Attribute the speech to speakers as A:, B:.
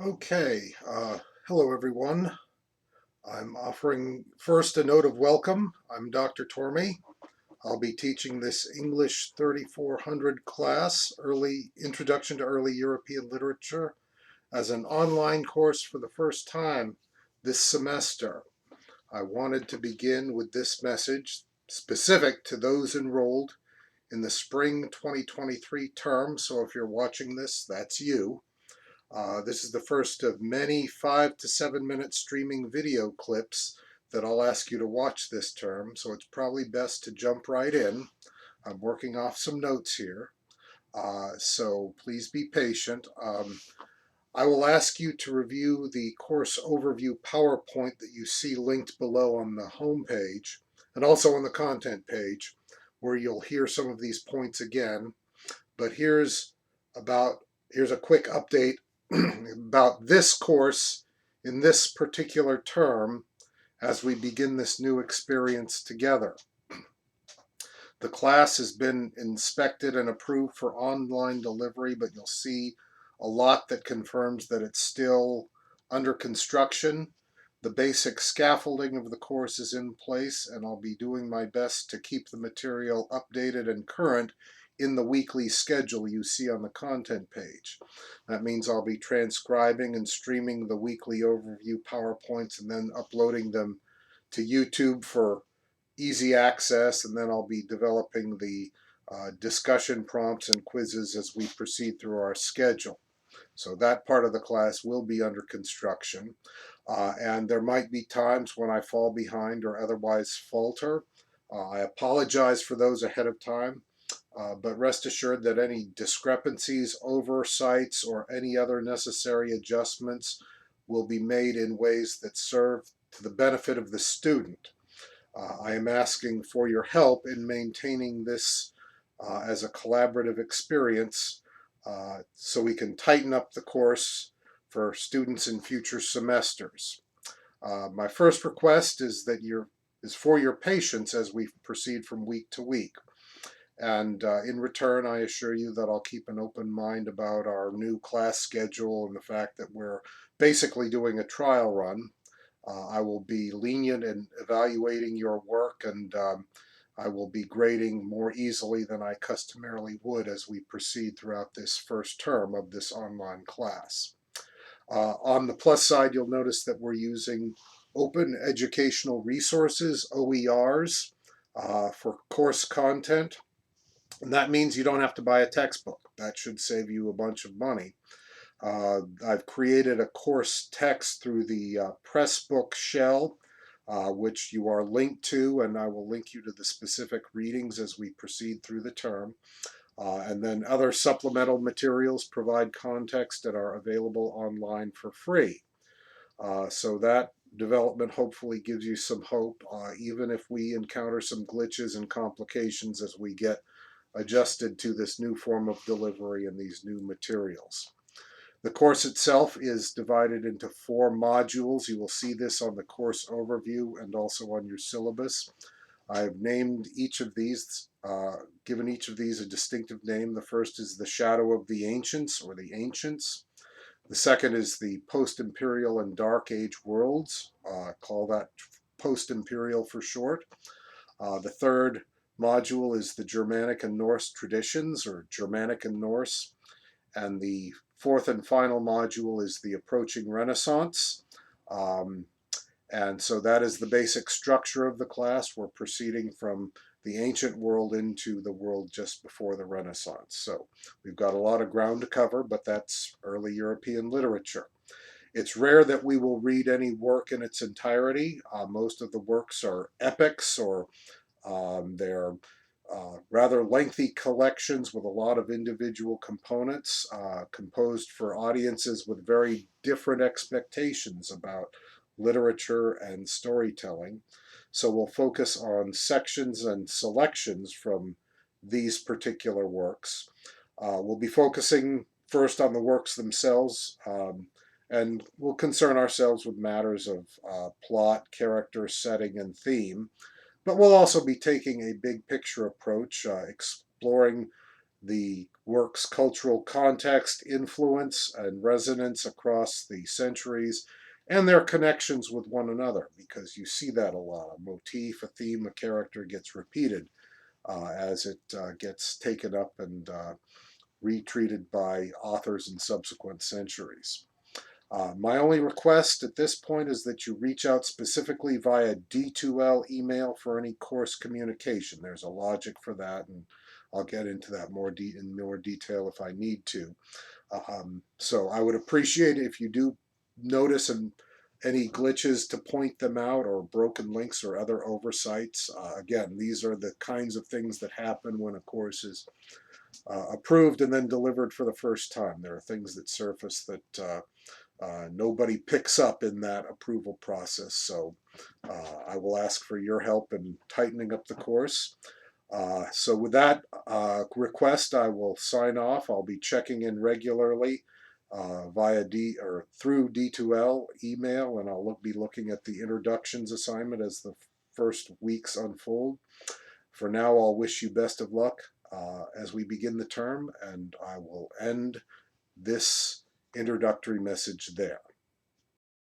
A: Okay, hello everyone. I'm offering first a note of welcome. I'm Dr. Tormey. I'll be teaching this English 3400 class, Early Introduction to Early European Literature, as an online course for the first time this semester. I wanted to begin with this message specific to those enrolled in the spring 2023 term, so if you're watching this, that's you. This is the first of many 5 to 7 minute streaming video clips that I'll ask you to watch this term, so it's probably best to jump right in. I'm working off some notes here, so please be patient. I will ask you to review the course overview PowerPoint that you see linked below on the home page and also on the content page, where you'll hear some of these points again. But here's a quick update about this course in this particular term as we begin this new experience together. The class has been inspected and approved for online delivery, but you'll see a lot that confirms that it's still under construction. The basic scaffolding of the course is in place, and I'll be doing my best to keep the material updated and current in the weekly schedule you see on the content page. That means I'll be transcribing and streaming the weekly overview PowerPoints and then uploading them to YouTube for easy access, and then I'll be developing the discussion prompts and quizzes as we proceed through our schedule. So that part of the class will be under construction, and there might be times when I fall behind or otherwise falter. I apologize for those ahead of time, but rest assured that any discrepancies, oversights, or any other necessary adjustments will be made in ways that serve to the benefit of the student. I am asking for your help in maintaining this as a collaborative experience so we can tighten up the course for students in future semesters. My first request is for your patience as we proceed from week to week. And in return, I assure you that I'll keep an open mind about our new class schedule and the fact that we're basically doing a trial run. I will be lenient in evaluating your work, and I will be grading more easily than I customarily would as we proceed throughout this first term of this online class. On the plus side, you'll notice that we're using open educational resources, OERs, for course content. And that means you don't have to buy a textbook. That should save you a bunch of money. I've created a course text through the Pressbook shell, which you are linked to, and I will link you to the specific readings as we proceed through the term. And then other supplemental materials provide context that are available online for free. So that development hopefully gives you some hope, even if we encounter some glitches and complications as we get adjusted to this new form of delivery and these new materials. The course itself is divided into 4 modules. You will see this on the course overview and also on your syllabus. I've named each of these, given each of these a distinctive name. The first is the Shadow of the Ancients, or the Ancients. The second is the Post-Imperial and Dark Age Worlds. Call that Post-Imperial for short. The third module is the Germanic and Norse traditions, or Germanic and Norse. And the fourth and final module is the Approaching Renaissance. And so that is the basic structure of the class. We're proceeding from the ancient world into the world just before the Renaissance. So we've got a lot of ground to cover, but that's early European literature. It's rare that we will read any work in its entirety. Most of the works are epics, or they're rather lengthy collections with a lot of individual components, composed for audiences with very different expectations about literature and storytelling. So we'll focus on sections and selections from these particular works. We'll be focusing first on the works themselves, and we'll concern ourselves with matters of plot, character, setting, and theme. But we'll also be taking a big picture approach, exploring the work's cultural context, influence, and resonance across the centuries, and their connections with one another, because you see that a lot. A motif, a theme, a character gets repeated as it gets taken up and retreated by authors in subsequent centuries. My only request at this point is that you reach out specifically via D2L email for any course communication. There's a logic for that, and I'll get into that in more detail if I need to. So I would appreciate it if you do notice any glitches to point them out, or broken links or other oversights. Again, these are the kinds of things that happen when a course is approved and then delivered for the first time. There are things that surface that nobody picks up in that approval process. So I will ask for your help in tightening up the course. So with that request, I will sign off. I'll be checking in regularly via through D2L email, and I'll be looking at the introductions assignment as the first weeks unfold. For now, I'll wish you best of luck as we begin the term, and I will end this introductory message there.